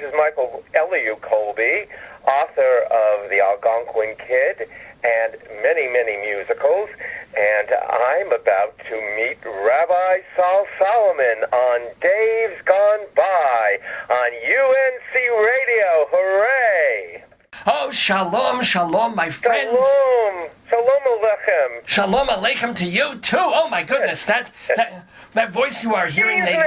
is Michael Colby, author of The Algonquin Kid and many, many musicals. And I'm about to meet Rabbi Sol Solomon on Dave's Gone By on UNC Radio. Hooray! Oh, shalom, shalom, my friends. Shalom. Shalom Aleichem. Shalom Aleichem to you, too. Oh, my goodness, that voice you are hearing, ladies.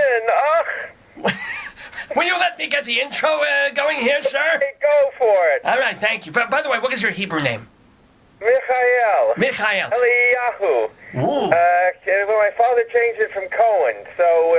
Will you let me get the intro going here, sir? Hey, go for it. All right, thank you. By the way, what is your Hebrew name? Michael. Eliyahu. Ooh. Well, my father changed it from Cohen,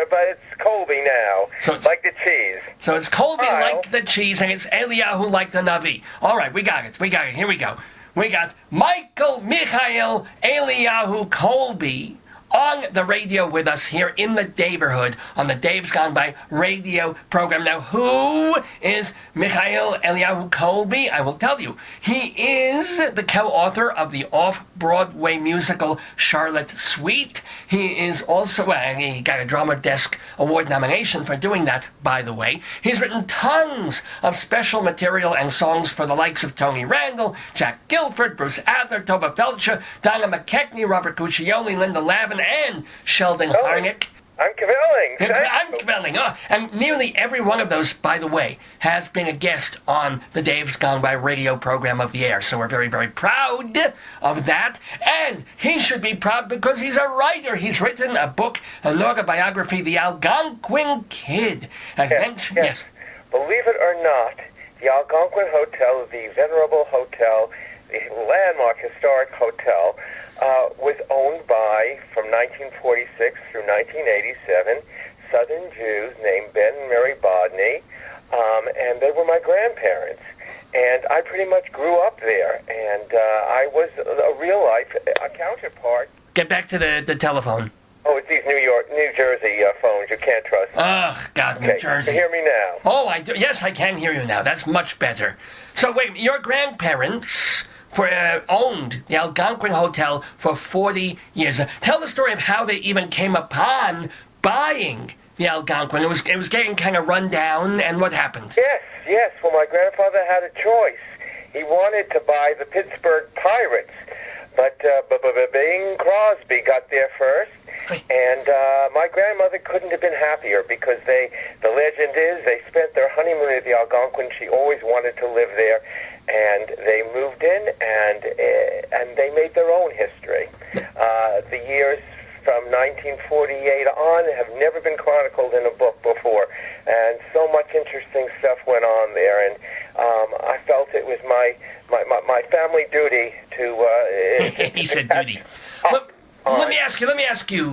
but it's Colby now. So it's, like the cheese. So it's Colby like the cheese, and it's Eliyahu like the Navi. All right, we got it. Here we go. We got Michael Eliyahu Colby on the radio with us here in the neighborhood on the Dave's Gone By radio program. Now, who is Michael Eliyahu Colby? I will tell you. He is the co-author of the off-Broadway musical Charlotte Sweet. He is also, he got a Drama Desk Award nomination for doing that, by the way. He's written tons of special material and songs for the likes of Tony Randall, Jack Gilford, Bruce Adler, Toba Felcher, Donna McKechnie, Robert Guccioli, Linda Lavin, and Sheldon Harnick. I'm Kvelling. I'm Kvelling. Oh, and nearly every one of those, by the way, has been a guest on the Dave's Gone By radio program of the air. So we're very, very proud of that. And he should be proud because he's a writer. He's written a book, an autobiography, The Algonquin Kid. Yes. Believe it or not, the Algonquin Hotel, the venerable hotel, the landmark historic hotel, was owned by, from 1946 through 1987, Southern Jews named Ben and Mary Bodney, and they were my grandparents. And I pretty much grew up there, and I was a real-life counterpart. Get back to the telephone. Oh, it's these New Jersey phones you can't trust. Ugh, God, New Jersey. You hear me now? Oh, I do. Yes, I can hear you now. That's much better. So, wait, your grandparents owned the Algonquin Hotel for 40 years. Tell the story of how they even came upon buying the Algonquin. It was getting kind of run down, and what happened? Yes. Well, my grandfather had a choice. He wanted to buy the Pittsburgh Pirates, but Bing Crosby got there first, and my grandmother couldn't have been happier because the legend is they spent their honeymoon at the Algonquin. She always wanted to live there. And they moved in, and they made their own history. The years from 1948 on have never been chronicled in a book before, and so much interesting stuff went on there. And I felt it was my family duty to. He said duty. Let me ask you,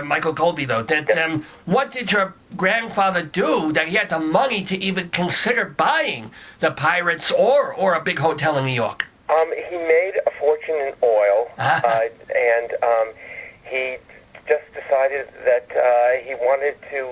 Michael Colby, though, that what did your grandfather do that he had the money to even consider buying the Pirates or a big hotel in New York? He made a fortune in oil, and he just decided that he wanted to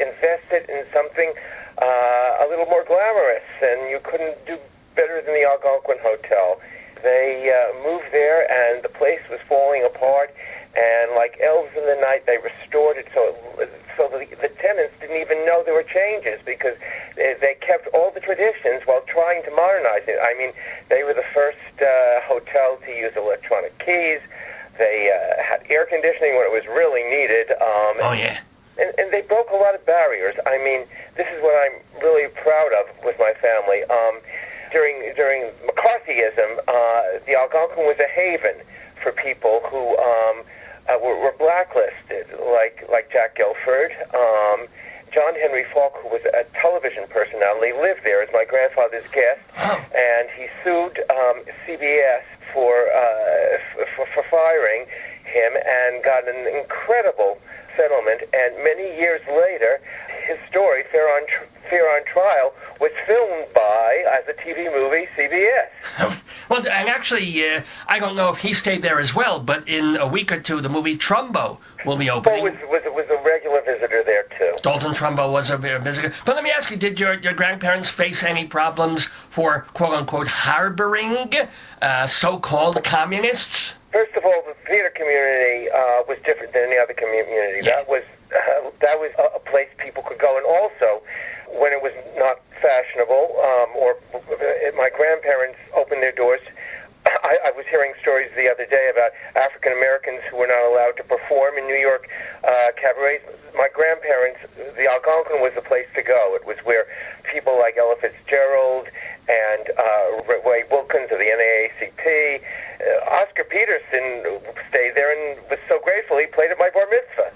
invest it in something a little more glamorous, and you couldn't do better than the Algonquin Hotel. They moved there, and the place was falling apart, and like elves in the night, they restored it so the tenants didn't even know there were changes because they kept all the traditions while trying to modernize it. I mean, they were the first hotel to use electronic keys. They had air conditioning when it was really needed. And they broke a lot of barriers. I mean, this is what I'm really proud of with my family. During McCarthyism, the Algonquin was a haven for people who were blacklisted, like Jack Gilford. John Henry Falk, who was a television personality, lived there as my grandfather's guest, and he sued CBS for firing him and got an incredible settlement. And many years later, his story, Fair on Trial, was filmed by, as a TV movie, CBS. Well, and actually, I don't know if he stayed there as well, but in a week or two, the movie Trumbo will be opening. Was a regular visitor there, too. Dalton Trumbo was a visitor. But let me ask you, did your grandparents face any problems for, quote-unquote, harboring so-called communists? First of all, the theater community was different than any other community. Yeah. That was a place people could go, and also, when it was not fashionable, or my grandparents opened their doors. I was hearing stories the other day about African Americans who were not allowed to perform in New York cabarets. My grandparents, the Algonquin was the place to go. It was where people like Ella Fitzgerald and Ray Wilkins of the NAACP, Oscar Peterson stayed there and was so grateful he played at my bar mitzvah.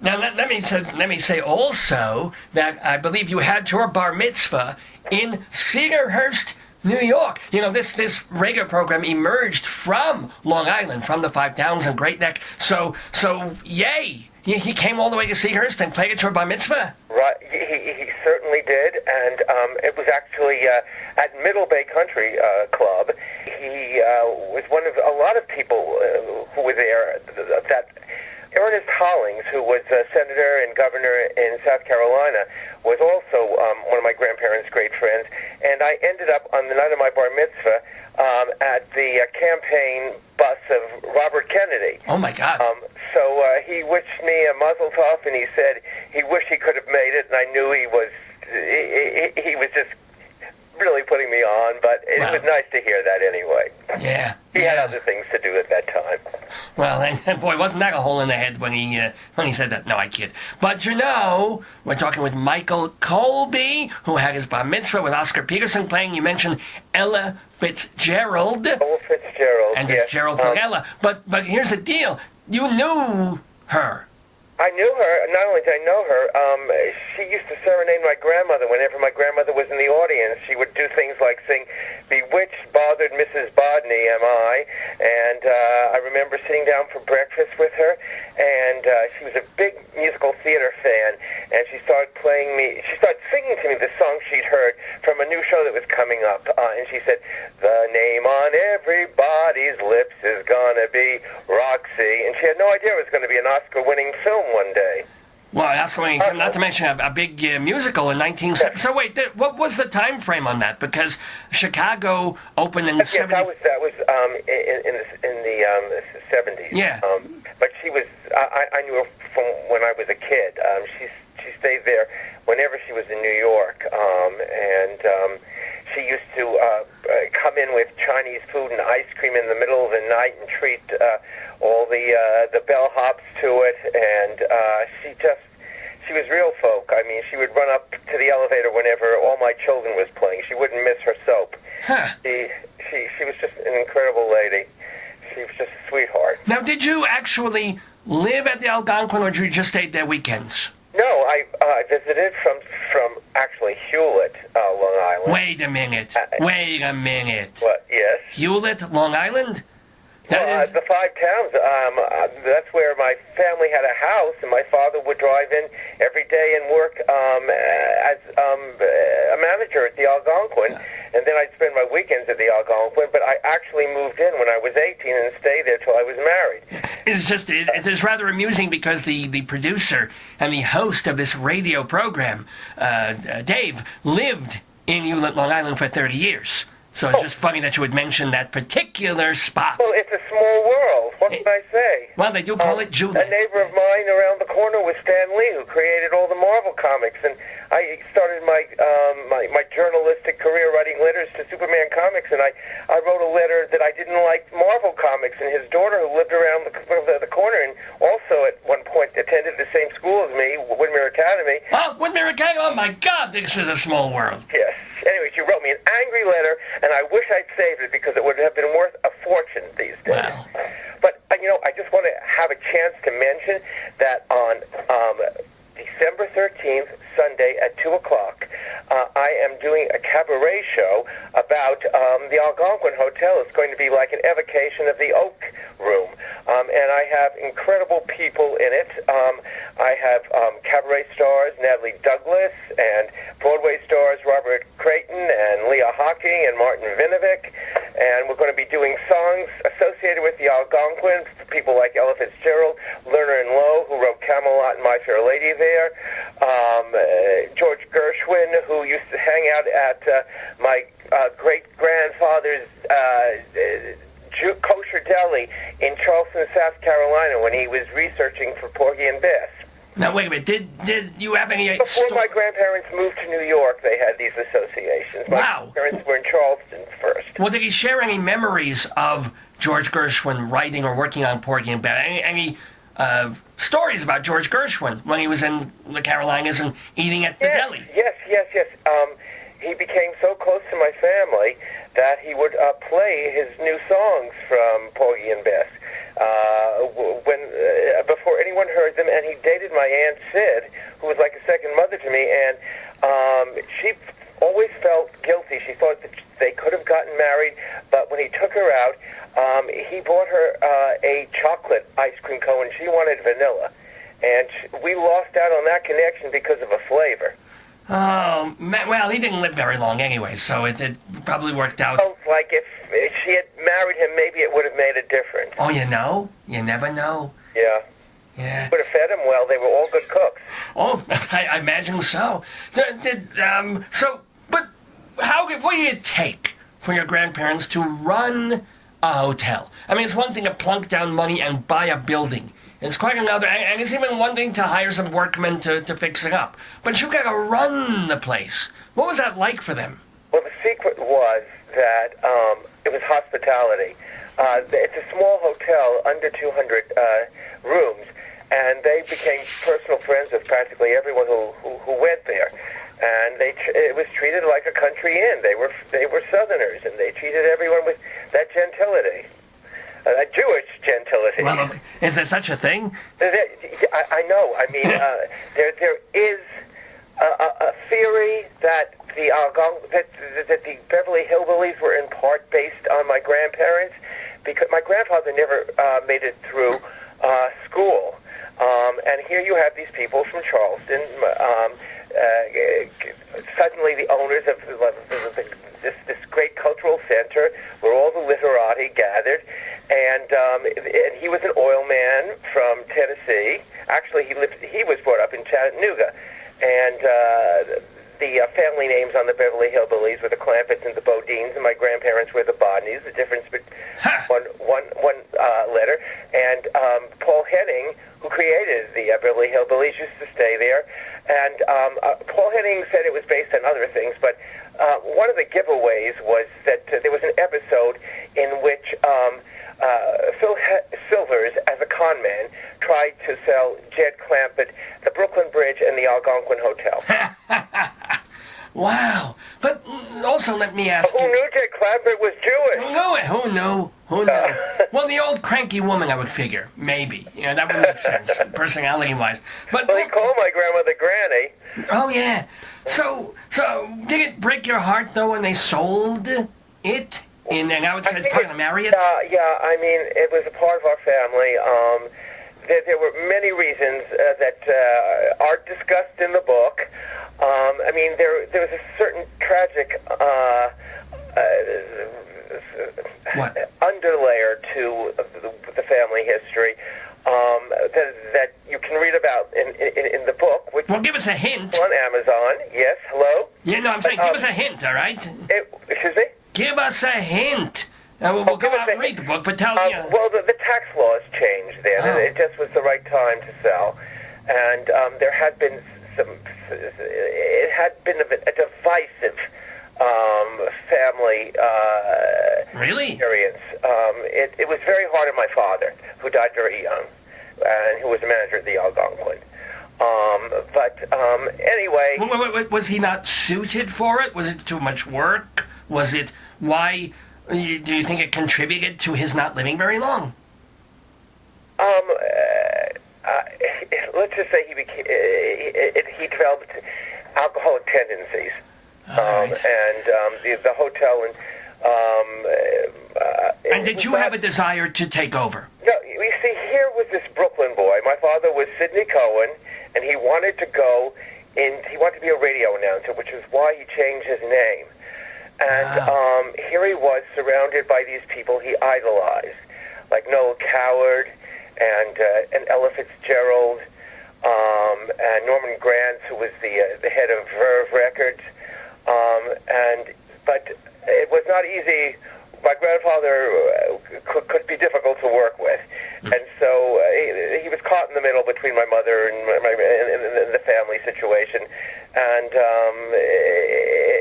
Now, let me say also that I believe you had your bar mitzvah in Cedarhurst, New York. You know, this radio program emerged from Long Island, from the Five Towns and Great Neck. So yay! He came all the way to Cedarhurst and played at your bar mitzvah? Right, he certainly did, and it was actually at Middle Bay Country Club. He was one of a lot of people who were there. That Ernest Hollings, who was a senator and governor in South Carolina, was also one of my grandparents' great friends, and I ended up on the night of my bar mitzvah at the campaign bus of Robert Kennedy. Oh, my God. So he wished me a mazel tov, and he said he wished he could have made it, and I knew he was just really putting me on, but it was nice to hear that anyway. Yeah. He had other things to do at that time. Well, and boy, wasn't that a hole in the head when he said that? No, I kid. But you know, we're talking with Michael Colby, who had his bar mitzvah with Oscar Peterson playing. You mentioned Ella Fitzgerald. Ella Fitzgerald, and it's Gerald from Ella. But here's the deal. You knew her. I knew her. Not only did I know her, she used to serenade my grandmother whenever my grandmother was in the audience. She would do things like sing, "Bewitched, bothered Mrs. Bodney am I," and I remember sitting down for breakfast with her, and she was a big musical theater fan, and she started singing to me the song she'd heard from a new show that was coming up, and she said, "The name on everybody's lips is gonna be Roxy," and she had no idea it was going to be an Oscar-winning film one day. Well, Oscar-winning film, not to mention a big musical in 1970. So wait, what was the time frame on that? Because Chicago opened in the 70s. That was in the 70s. Yeah. But she was, I knew her from when I was a kid. She stayed there whenever she was in New York, and she used to come in with Chinese food and ice cream in the middle of the night and treat all the bellhops to it, and she was real folk. I mean, she would run up to the elevator whenever All My Children was playing. She wouldn't miss her soap. Huh. She was just an incredible lady. She was just a sweetheart. Now, did you actually live at the Algonquin, or did you just stay there weekends? No, I visited from actually Hewlett, Long Island. Wait a minute. What? Yes. Hewlett, Long Island? The Five Towns. That's where my family had a house, and my father would drive in every day and work as a manager at the Algonquin, and then I'd spend my weekends at the Algonquin. But I actually moved in when I was 18 and stayed there till I was married. It is rather amusing because the producer and the host of this radio program, Dave, lived in Hewlett, Long Island for 30 years. So it's just funny that you would mention that particular spot. Well, it's a small world. What can I say? Well, they do call it Juliet. A neighbor of mine around the corner was Stan Lee, who created all the Marvel comics, and I started my journalistic career writing letters to Superman comics, and I wrote a letter that I didn't like Marvel comics, and his daughter, who lived around the corner and also at one point attended the same school as me, Whitmere Academy. Oh, Whitmere Academy! Oh my God, this is a small world. Yes. Anyway, she wrote me an angry letter, and I wish I'd saved it because it would have been worth a fortune these days. Wow. But, I just want to have a chance to mention that on December 13th, Sunday at 2 o'clock, I am doing a cabaret show about the Algonquin Hotel. It's going to be like an evocation of the Oak Room. And I have incredible people in it. I have cabaret stars Natalie Douglas and Broadway stars Robert Creighton and Leah Hocking and Martin Vinovic. And we're going to be doing songs associated with the Algonquin, people like Ella Fitzgerald, Lerner and Lowe, who wrote Camelot and My Fair Lady there, George Gershwin, who used to hang out at my great-grandfather's kosher deli in Charleston, South Carolina, when he was researching for Porgy and Bess. Now, wait a minute. Did you have any... Before my grandparents moved to New York, they had these associations. My parents were in Charleston first. Well, did he share any memories of George Gershwin writing or working on Porgy and Bess? Any stories about George Gershwin when he was in the Carolinas and eating at the deli? Yes. He became so close to my family that he would play his new songs from Porgy and Bess before anyone heard them. And he dated my Aunt Sid, who was like a second mother to me, and she always felt guilty. She thought that they could have gotten married, but when he took her out, he bought her a chocolate ice cream cone. She wanted vanilla, and we lost out on that connection because of a flavor. Oh, well, he didn't live very long anyway, so it probably worked out. Oh, like if she had married him, maybe it would have made a difference. Oh, you know? You never know. Yeah. Yeah. Would have fed him well. They were all good cooks. Oh, I imagine so. But what do you take for your grandparents to run a hotel? I mean, it's one thing to plunk down money and buy a building. It's quite another, and it's even one thing to hire some workmen to fix it up. But you got to run the place. What was that like for them? Well, the secret was that it was hospitality. It's a small hotel, under 200 rooms, and they became personal friends of practically everyone who went there. And it was treated like a country inn. They were Southerners, and they treated everyone with that gentility. A Jewish gentility. Well, is there such a thing? I know. I mean, there is a theory that the Beverly Hillbillies were in part based on my grandparents, because my grandfather never made it through school. And here you have these people from Charleston, suddenly the owners of this great cultural center where all the literati gathered. And he was an oil man from Tennessee. Actually, he was brought up in Chattanooga. And the family names on the Beverly Hillbillies were the Clampetts and the Bodines, and my grandparents were the Bodneys, the difference between one letter. And Paul Henning, who created the Beverly Hillbillies, used to stay there. And Paul Henning said it was based on other things, but one of the giveaways was that there was an episode in which Phil Silvers, as a con man, tried to sell Jed Clampett the Brooklyn Bridge and the Algonquin Hotel. Wow. But also, let me ask you... Who knew Jed Clampett was Jewish? Who knew? Well, the old cranky woman, I would figure. Maybe. That would make sense, personality-wise. But well, he called my grandmother Granny. Oh, yeah. So did it break your heart, though, when they sold it? And now it's part of the Marriott? Yeah, I mean, it was a part of our family. There were many reasons that are discussed in the book. I mean, there was a certain tragic underlayer to the family history that you can read about in the book. Which give us a hint. On Amazon. Yes, hello? Yeah, no, I'm saying give us a hint, all right? Excuse me? Give us a hint. We'll go out and read the book, but tell me... Well, the tax laws changed then, and it just was the right time to sell. And there had been it had been a divisive family experience. It was very hard on my father, who died very young, and who was a manager at the Algonquin. Anyway... Was he not suited for it? Was it too much work? Was it... Why... Do you think it contributed to his not living very long? Let's just say he developed alcoholic tendencies, and the hotel and did you have a desire to take over? No, you see, here was this Brooklyn boy. My father was Sidney Cohen, and he wanted to he wanted to be a radio announcer, which is why he changed his name. And here he was, surrounded by these people he idolized, like Noel Coward and Ella Fitzgerald, and Norman Granz, who was the head of Verve Records. But it was not easy my grandfather could be difficult to work with, and so he was caught in the middle between my mother and the family situation, and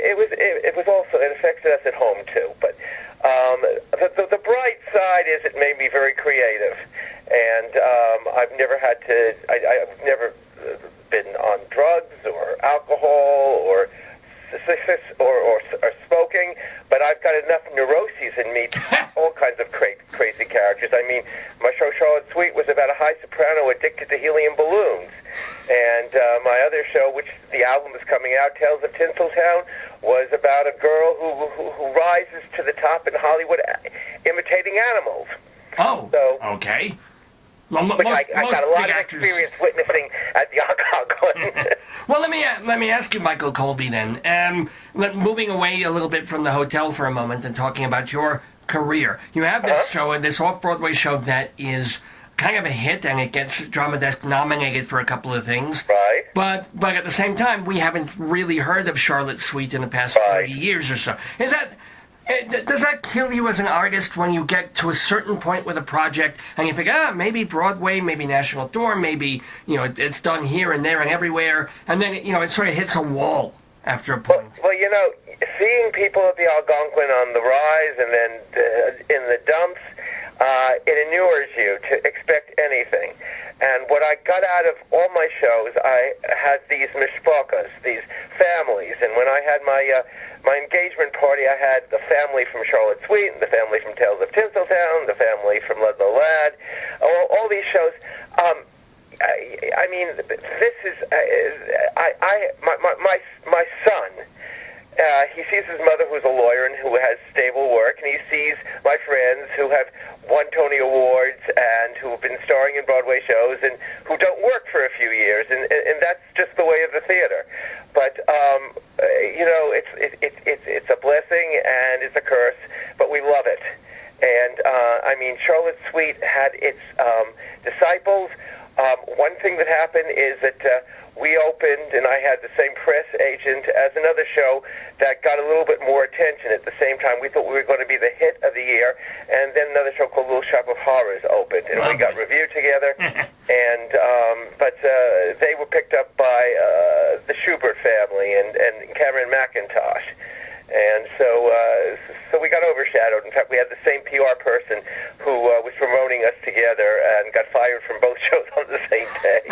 it was also, it affected us at home too. But the bright side is it made me very creative, and I've never I've never been on drugs or alcohol or smoking, but I've got enough neuroses in me to all kinds of crazy characters. I mean, my show Charlotte Sweet was about a high soprano addicted to helium balloons, and my other show, which the album is coming out, Tales of Tinseltown, was about a girl who rises to the top in Hollywood imitating animals. Oh, so, okay. Well, I got a lot of experience witnessing at the Algonquin. Well, let me ask you, Michael Colby, then. Moving away a little bit from the hotel for a moment and talking about your career. You have this show, this off-Broadway show that is kind of a hit, and it gets Drama Desk nominated for a couple of things. Right. But at the same time, we haven't really heard of Charlotte Sweet in the past 30 years or so. Does that kill you as an artist when you get to a certain point with a project and you think, maybe Broadway, maybe national tour, maybe, it's done here and there and everywhere, and then, it sort of hits a wall after a point? Well, seeing people at the Algonquin on the rise and then in the dumps, it inures you to expect anything. And what I got out of all my shows, I had these mishpakas, these families. And when I had my engagement party, I had the family from Charlotte Sweet, and the family from Tales of Tinseltown, the family from Ludlow Lad, all these shows. I mean, this is my son. He sees his mother, who's a lawyer and who has stable work, and he sees my friends who have won Tony Awards and who have been starring in Broadway shows and who don't work for a few years, and that's just the way of the theater. But it's a blessing and it's a curse, but we love it. And I mean, Charlotte Sweet had its disciples. One thing that happened is that we opened, and I had the same press agent as another show that got a little bit more attention at the same time. We thought we were going to be the hit of the year, and then another show called Little Shop of Horrors opened, and we got reviewed together. And but they were picked up by the Schubert family and Cameron McIntosh. And so we got overshadowed. In fact, we had the same PR person who was promoting us together and got fired from both shows on the same day.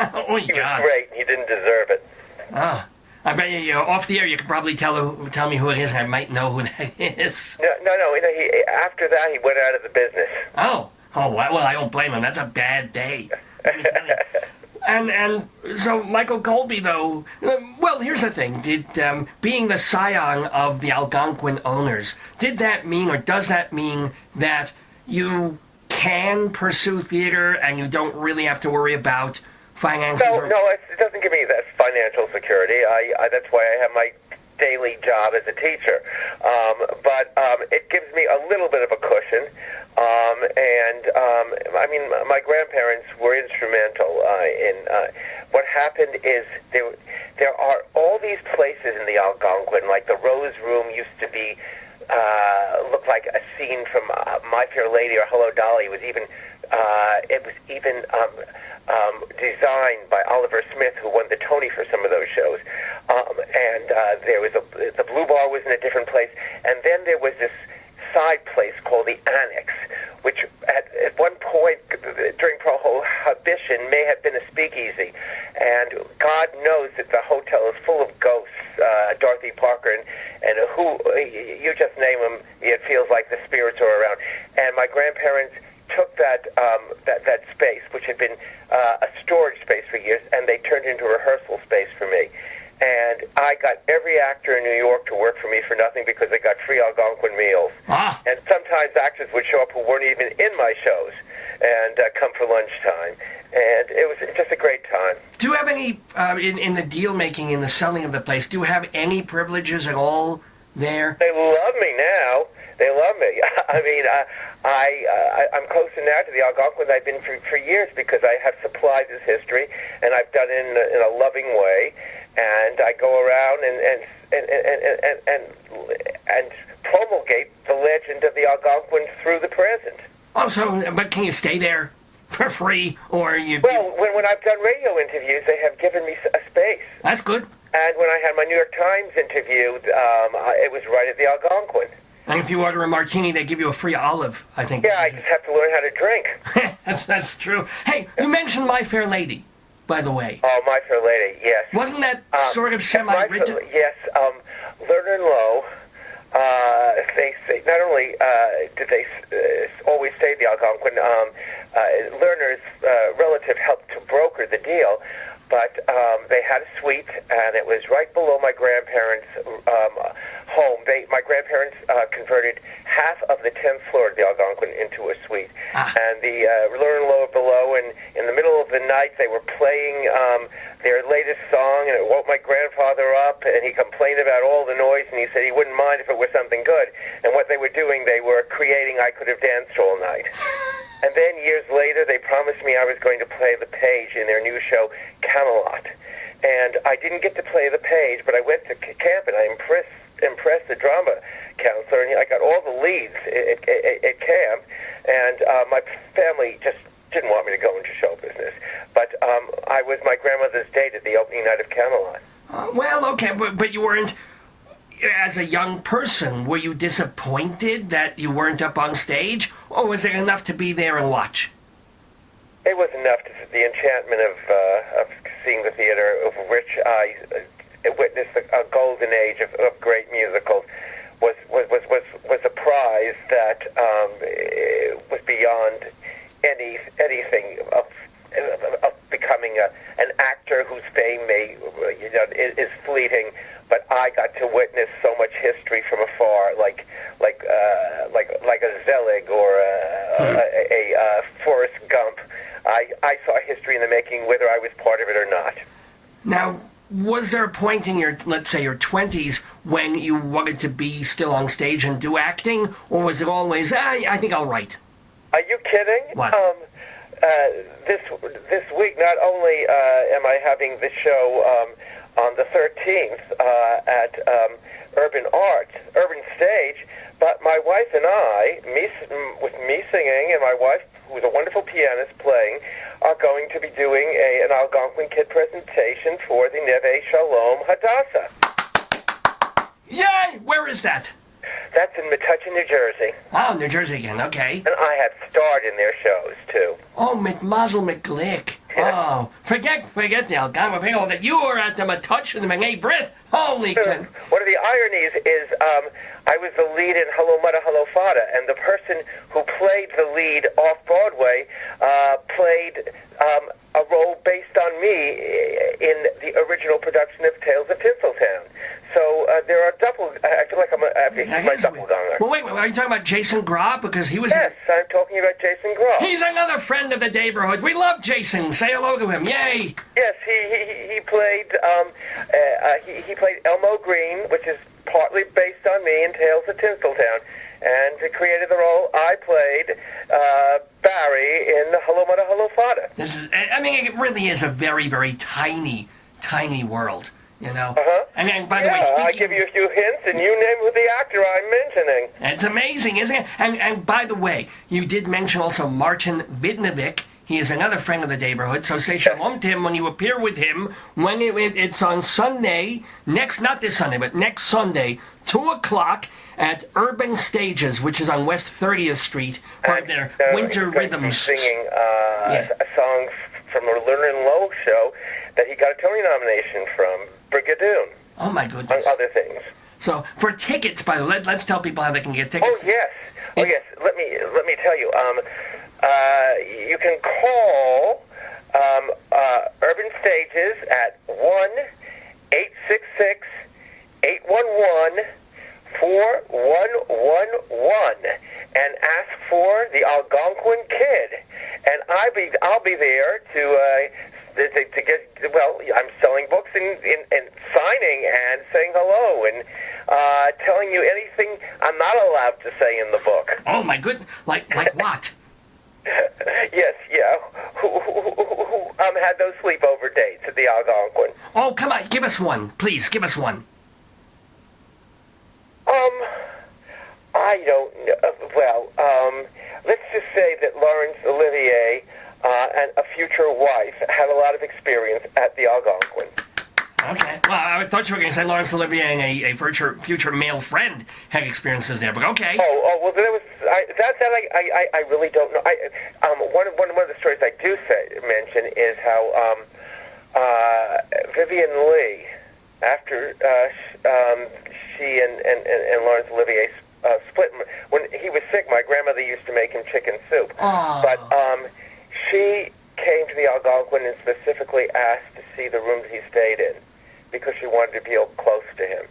He was great, and he didn't deserve it. Oh, I bet you off the air you could probably tell me who it is. I might know who that is. No. After that, he went out of the business. Oh, well, I don't blame him. That's a bad day. And so, Michael Colby, though, well, here's the thing. Did being the scion of the Algonquin owners, did that mean, or does that mean, that you can pursue theater and you don't really have to worry about finances? No, it doesn't give me that financial security. That's why I have my daily job as a teacher. But it gives me a little bit of a cushion. I mean, my grandparents were instrumental in what happened is there are all these places in the Algonquin, like the Rose Room used to be, looked like a scene from My Fair Lady or Hello Dolly. It was even designed by Oliver Smith, who won the Tony for some of those shows. There was the Blue Bar was in a different place, and then there was this side place called the Annex, which at one point during Prohibition may have been a speakeasy. And God knows that the hotel is full of ghosts, Dorothy Parker, and who, you just name them, it feels like the spirits are around. And my grandparents took that space, which had been a storage space for years, and they turned it into a rehearsal space for me. And I got every actor in New York to work for me for nothing because they got free Algonquin meals. And sometimes actors would show up who weren't even in my shows and come for lunchtime. And it was just a great time. Do you have any, in the deal-making, in the selling of the place, do you have any privileges at all there? They love me now. They love me. I mean, I'm closer now to the Algonquin than I've been for years because I have supplied this history, and I've done it in a loving way. And I go around and promulgate the legend of the Algonquin through the present. Also, but can you stay there for free, or you? Well, when I've done radio interviews, they have given me a space. That's good. And when I had my New York Times interview, it was right at the Algonquin. And if you order a martini, they give you a free olive, I think. Yeah, I just have to learn how to drink. That's true. Hey, you mentioned My Fair Lady, by the way. Oh, My Fair Lady, yes. Wasn't that sort of semi-written? Yes, Lerner and Lowe, they say, not only did they always say the Algonquin, Lerner's relative helped to broker the deal, but they had a suite, and it was right below my grandparents' home. My grandparents converted half of the 10th floor of the Algonquin into a suite. And the Lerner and Lowe below, and in the middle of the night, they were playing their latest song, and it woke my grandfather up, and he complained about all the noise, and he said he wouldn't mind if it was something good. And what they were doing, they were creating I Could Have Danced All Night. And then years later, they promised me I was going to play the page in their new show, Camelot. And I didn't get to play the page, but I went to camp, and I impressed the drama counselor, and I got all the leads at camp. And my family just didn't want me to go into show business. But I was my grandmother's date at the opening night of Camelot. Well, okay, but you weren't... As a young person, were you disappointed that you weren't up on stage, or was it enough to be there and watch? It was enough to the enchantment of seeing the theater, of which I witnessed a golden age of great musicals, was a prize that was beyond anything of becoming an actor whose fame is fleeting. But I got to witness so much history from afar, like a Zelig or a Forrest Gump. I saw history in the making, whether I was part of it or not. Now, was there a point in your, let's say, your 20s when you wanted to be still on stage and do acting, or was it always, I think I'll write? Are you kidding? What? This week, not only am I having the show on the 13th at Urban Stage, but my wife and I, with me singing and my wife, who's a wonderful pianist playing, are going to be doing an Algonquin Kid presentation for the Neve Shalom Hadassah. Yay! Where is that? That's in Metuchen, New Jersey. Oh, New Jersey again, okay. And I have starred in their shows, too. Oh, McMuzzle McGlick. Oh, forget the Algonquin people that you were at the Metuchen and McGay Brit. Holy cow. One of the ironies is I was the lead in Hello Mudda Hello Fada, and the person who played the lead off-Broadway played a role based on me in the original production of Tales of Tinseltown. So there are I feel like I'm my doppelganger. Well, wait, are you talking about Jason Grobb? Because he was... Yes, I'm talking about Jason Grobb. He's another friend of the neighborhood. We love Jason. Say hello to him. Yay! Yes, he played he played Elmo Green, which is partly based on me in Tales of Tinseltown. And to create the role, I played Barry in Hello Mudda Hello Fada. It really is a very, very tiny world, you know. Uh-huh. And by the way, I give you a few hints, and you name who the actor I'm mentioning. It's amazing, isn't it? And by the way, you did mention also Martin Vidnovic. He is another friend of the neighborhood, so say shalom to him when you appear with him. When it's on Sunday, not this Sunday, but next Sunday, 2 o'clock at Urban Stages, which is on West 30th Street, part of their Winter Rhythms. Singing a song from a Lerner and Lowe show that he got a Tony nomination from, Brigadoon. Oh my goodness! Among other things. So for tickets, by the way, let's tell people how they can get tickets. Oh yes. Let me tell you. You can call Urban Stages at 1-866-811-4111 and ask for the Algonquin Kid, and I'll be there to get. Well, I'm selling books and signing and saying hello and telling you anything I'm not allowed to say in the book. Oh my goodness! Like what? Yes, yeah. Who had those sleepover dates at the Algonquin? Oh, come on, give us one, please. Give us one. I don't know. Well, let's just say that Laurence Olivier and a future wife had a lot of experience at the Algonquin. Okay. Well, I thought you were going to say Laurence Olivier and a future male friend had experiences there, but okay. Well, there was I really don't know. One of the stories I do mention is how Vivian Lee, after she and Laurence Olivier split, when he was sick, my grandmother used to make him chicken soup. Oh. But she came to the Algonquin and specifically asked to see the room that he stayed in because she wanted to feel close to him.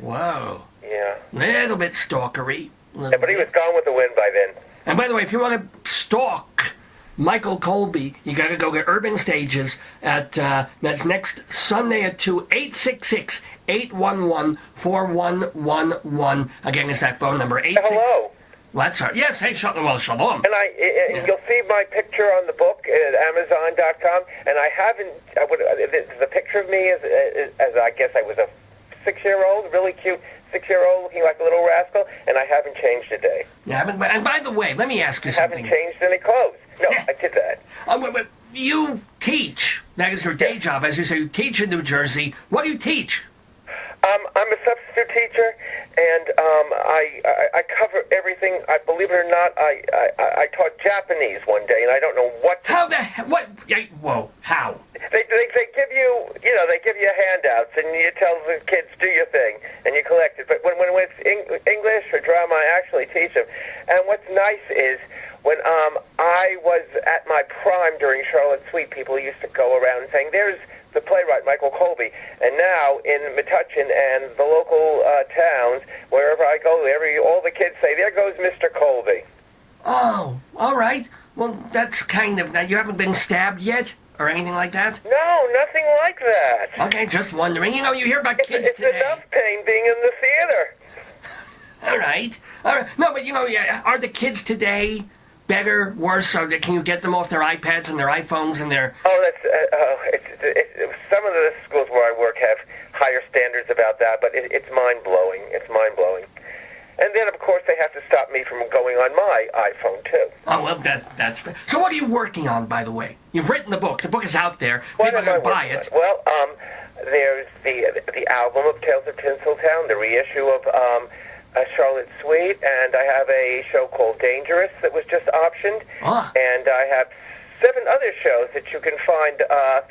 Whoa. Yeah. Little bit stalkery. Yeah, but he was gone with the wind by then. And by the way, if you want to stalk Michael Colby, you got to go get Urban Stages at that's next Sunday at 2, 866-811-4111. Again, it's that phone number. Hello. That's right. Yes, hey, shalom. And you'll see my picture on the book at Amazon.com. And I haven't. The picture of me is as I guess I was a 6-year-old, really cute 6-year-old, looking like a little rascal, and I haven't changed a day. Yeah, and by the way, let me ask you something. Haven't changed any clothes. No, I did that. You teach. That is your day job, as you say. You teach in New Jersey. What do you teach? I'm a substitute teacher, and I cover everything. Believe it or not, I taught Japanese one day, and I don't know what. How the hell? What? Whoa! How? They give you, they give you handouts, and you tell the kids do your thing, and you collect it. But when it's English or drama, I actually teach them. And what's nice is when I was at my prime during Charlotte Suite, people used to go around saying, "There's the playwright Michael Colby," and now in Metuchen and the local towns, wherever I go, all the kids say, "There goes Mr. Colby." Oh, all right. Well, that's kind of. Now, you haven't been stabbed yet, or anything like that? No, nothing like that. Okay, just wondering. You hear about kids it's today. It's enough pain being in the theater. All right. No, but are the kids today better, worse? Or can you get them off their iPads and their iPhones and their? Oh, some of the schools where I work have higher standards about that, but it's mind blowing. It's mind blowing. And then, of course, they have to stop me from going on my iPhone too. Oh well, that's fair. So, what are you working on, by the way? You've written the book. The book is out there. People are going to buy it. Well, there's the album of Tales of Tinseltown, the reissue of Charlotte Suite, and I have a show called Dangerous that was just optioned, and I have 7 other shows that you can find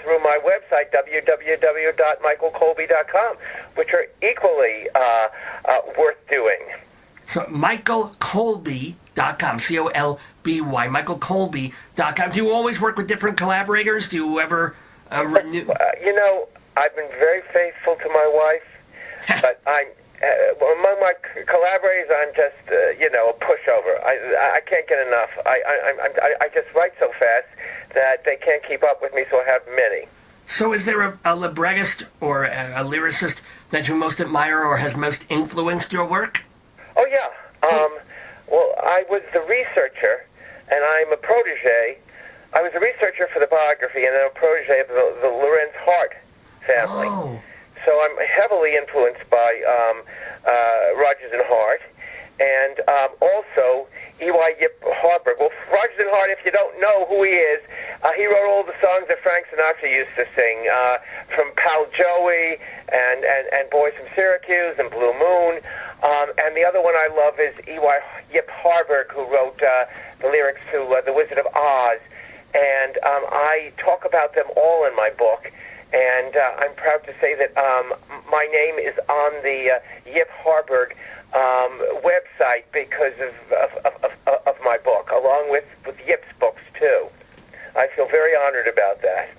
through my website, www.michaelcolby.com, which are equally worth doing. So, MichaelColby.com, COLBY, MichaelColby.com. Do you always work with different collaborators? Do you ever renew? I've been very faithful to my wife, but among my collaborators, I'm just, a pushover. I can't get enough. I just write so fast that they can't keep up with me, so I have many. So is there a librettist or a lyricist that you most admire or has most influenced your work? Oh, yeah. Well, I was the researcher, and I'm a protege. I was a researcher for the biography, and I'm a protege of the Lorenz Hart family. Oh. So I'm heavily influenced by Rodgers and Hart, and also E.Y. Yip Harburg. Well, Rodgers and Hart, if you don't know who he is, he wrote all the songs that Frank Sinatra used to sing, from Pal Joey and Boys from Syracuse and Blue Moon. And the other one I love is E.Y. Yip Harburg, who wrote the lyrics to The Wizard of Oz. And I talk about them all in my book. And I'm proud to say that my name is on the Yip Harburg website because of my book, along with Yip's books, too. I feel very honored about that.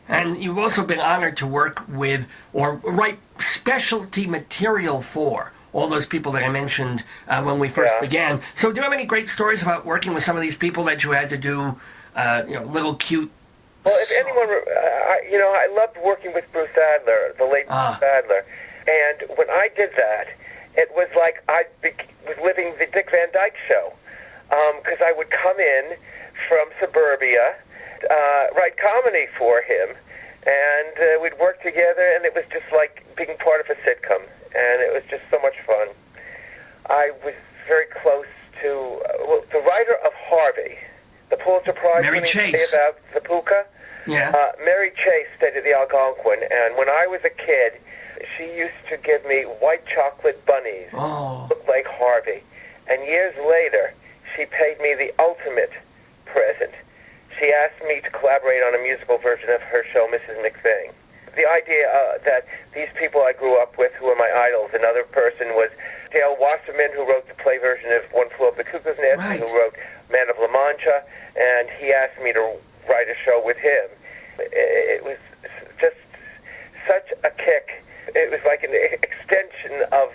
And you've also been honored to work with or write specialty material for all those people that I mentioned when we first began. So do you have any great stories about working with some of these people that you had to do, little cute? Well, if anyone, I loved working with Bruce Adler, the late Bruce Adler. And when I did that, it was like I was living the Dick Van Dyke Show. Because I would come in from suburbia, write comedy for him, and we'd work together, and it was just like being part of a sitcom. And it was just so much fun. I was very close to the writer of Harvey, the Pulitzer Prize Mary winning Chase. play about the puka. Yeah. Mary Chase stayed at the Algonquin, and when I was a kid, she used to give me white chocolate bunnies. Oh. Looked like Harvey. And years later, she paid me the ultimate present. She asked me to collaborate on a musical version of her show, Mrs. McThing. The idea that these people I grew up with, who were my idols, another person was Dale Wasserman, who wrote the play version of One Flew Over the Cuckoo's Nest, Right. who wrote Man of La Mancha, and he asked me to write a show with him. It was just such a kick. It was like an extension of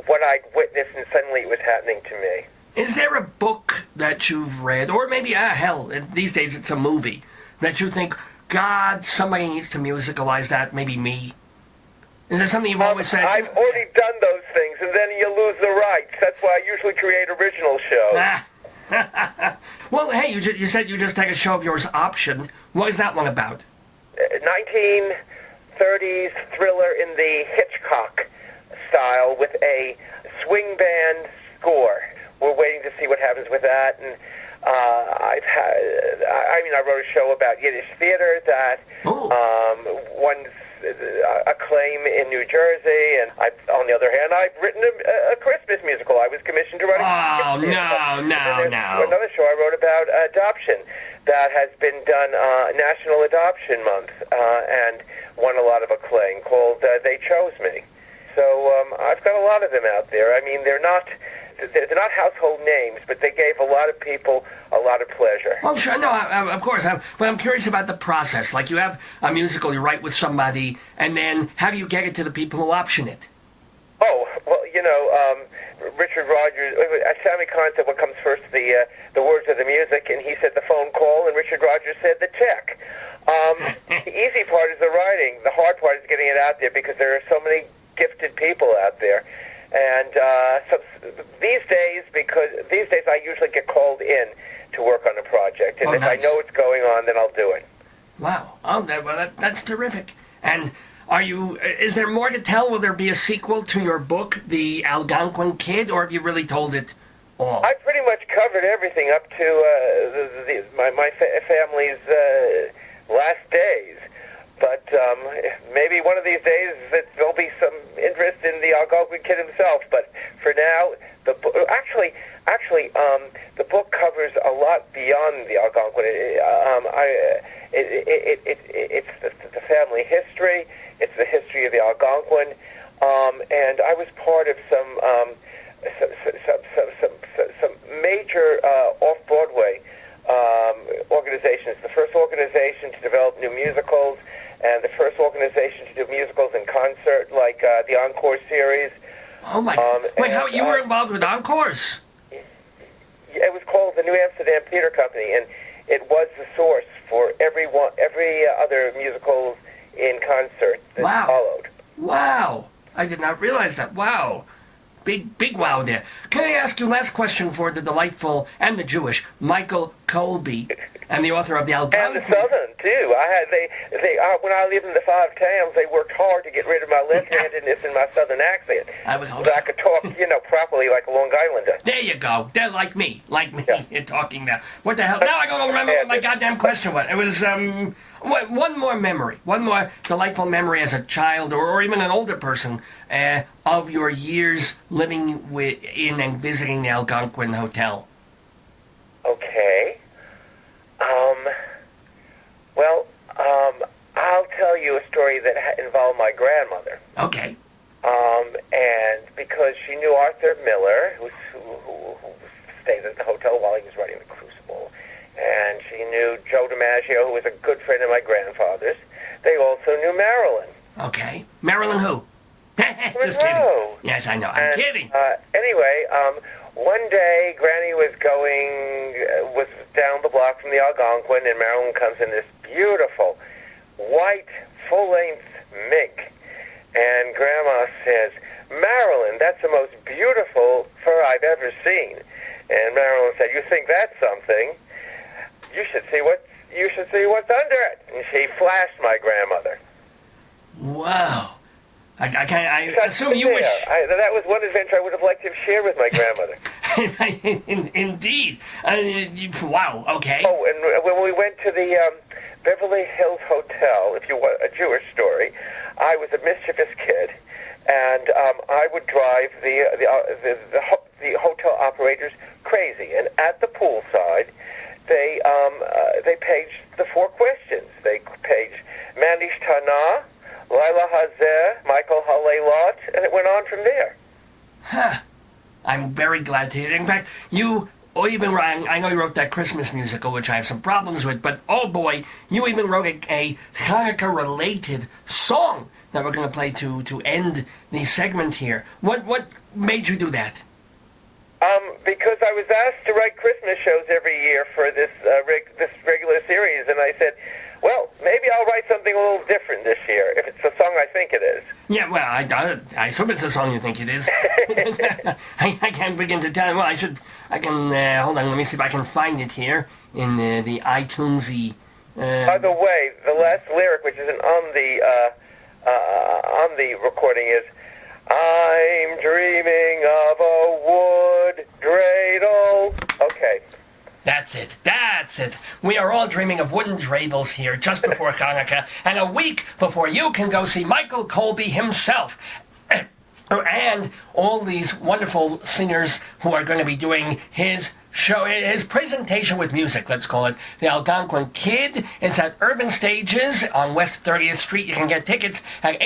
what I'd witnessed, and suddenly it was happening to me. Is there a book that you've read, or maybe, hell, these days it's a movie, that you think, God, somebody needs to musicalize that, maybe me? Is there something you've always said? I've already done those things, and then you lose the rights. That's why I usually create original shows. Well, hey, you said you just take a show of yours optioned. What is that one about? 1930s thriller in the Hitchcock style with a swing band score. We're waiting to see what happens with that, and I wrote a show about Yiddish theater that won acclaim in New Jersey, and on the other hand, I've written a Christmas musical. I was commissioned to write a Christmas musical. No. Another show I wrote about adoption that has been done National Adoption Month and won a lot of acclaim, called They Chose Me. So I've got a lot of them out there. I mean, they're not household names, but they gave a lot of people a lot of pleasure. Oh, sure. No, of course. But I'm curious about the process. Like, you have a musical, you write with somebody, and then how do you get it to the people who option it? Oh, well, Richard Rogers, at Sammy Kahn said, what comes first, the words or the music, and he said the phone call, and Richard Rogers said the check. The easy part is the writing. The hard part is getting it out there, because there are so many gifted people out there. And so these days I usually get called in to work on a project. And if nice. I know what's going on, then I'll do it. Wow. Oh, that's terrific. And is there more to tell? Will there be a sequel to your book, The Algonquin Kid, or have you really told it all? I pretty much covered everything up to my family's last days. But maybe one of these days there'll be some interest in the Algonquin Kid himself. But for now, the book covers a lot beyond the Algonquin. It's the family history. It's the history of the Algonquin, and I was part of some major off-Broadway organizations. The first organization to develop new musicals, and the first organization to do musicals in concert, like the Encore series. Oh my God! Wait, how you were involved with Encores? It was called the New Amsterdam Theater Company, and it was the source for every other musical in concert that followed. Wow! I did not realize that. Wow! Big wow there. Can I ask you last question for the delightful and the Jewish Michael Colby, and the author of the Algonquin? And the Southern too. When I lived in the Five Towns, they worked hard to get rid of my left-handedness and my Southern accent, so I could talk, properly like a Long Islander. There you go. They're like me. Yeah. You're talking now. What the hell? Now I don't remember what my goddamn question was. It was one more delightful memory as a child or even an older person of your years living in and visiting the Algonquin Hotel. Okay. I'll tell you a story that involved my grandmother. Okay. And because she knew Arthur Miller, who stayed at the hotel while he was writing The Crucible, and she knew Joe DiMaggio, who was a good friend of my grandfather's. They also knew Marilyn. Okay. Marilyn who? Just kidding. Yes, I know. I'm kidding. Anyway, one day, Granny was down the block from the Algonquin, and Marilyn comes in this beautiful, white, full-length mink. And Grandma says, "Marilyn, that's the most beautiful fur I've ever seen." And Marilyn said, "You think that's something? You should see what's under it." And she flashed my grandmother. Wow. I assume you wish. That was one adventure I would have liked to have shared with my grandmother. Indeed. Wow, okay. Oh, and when we went to the Beverly Hills Hotel, if you want a Jewish story, I was a mischievous kid, and I would drive the hotel operators crazy. And at the poolside, they paged the 4 questions. They paged Manish Tana, Laila Hazeh, Michael Halelot, and it went on from there. Huh. I'm very glad to hear it. In fact, I know you wrote that Christmas musical, which I have some problems with, but oh boy, you even wrote a Hanukkah-related song that we're going to play to end the segment here. What made you do that? Because I was asked to write Christmas shows every year for this regular series, and I said, well, maybe I'll write something a little different this year, if it's the song I think it is. Yeah, well, I assume it's the song you think it is. I can't begin to tell. Well, I can, hold on, let me see if I can find it here in the iTunesy. By the way, the last lyric, which isn't on the recording, is, I'm dreaming of a wood dreidel. Okay. That's it. We are all dreaming of wooden dreidels here just before Hanukkah, and a week before you can go see Michael Colby himself. And all these wonderful singers who are going to be doing his show, his presentation with music, let's call it, the Algonquin Kid. It's at Urban Stages on West 30th Street. You can get tickets at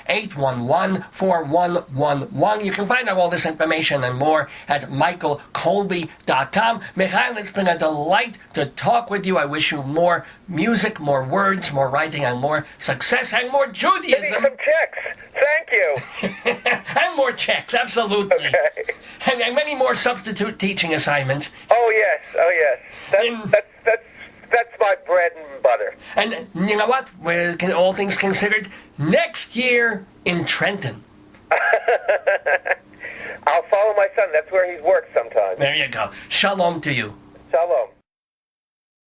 866-811-4111. You can find out all this information and more at michaelcolby.com. Michael, it's been a delight to talk with you. I wish you more music, more words, more writing, and more success, and more Judaism. Give me some checks. Thank you. And more checks, absolutely. Okay. And many more substitute teaching assignments. Oh yes. That's my bread and butter. And you know what? All things considered, next year in Trenton. I'll follow my son. That's where he's worked sometimes. There you go. Shalom to you. Shalom.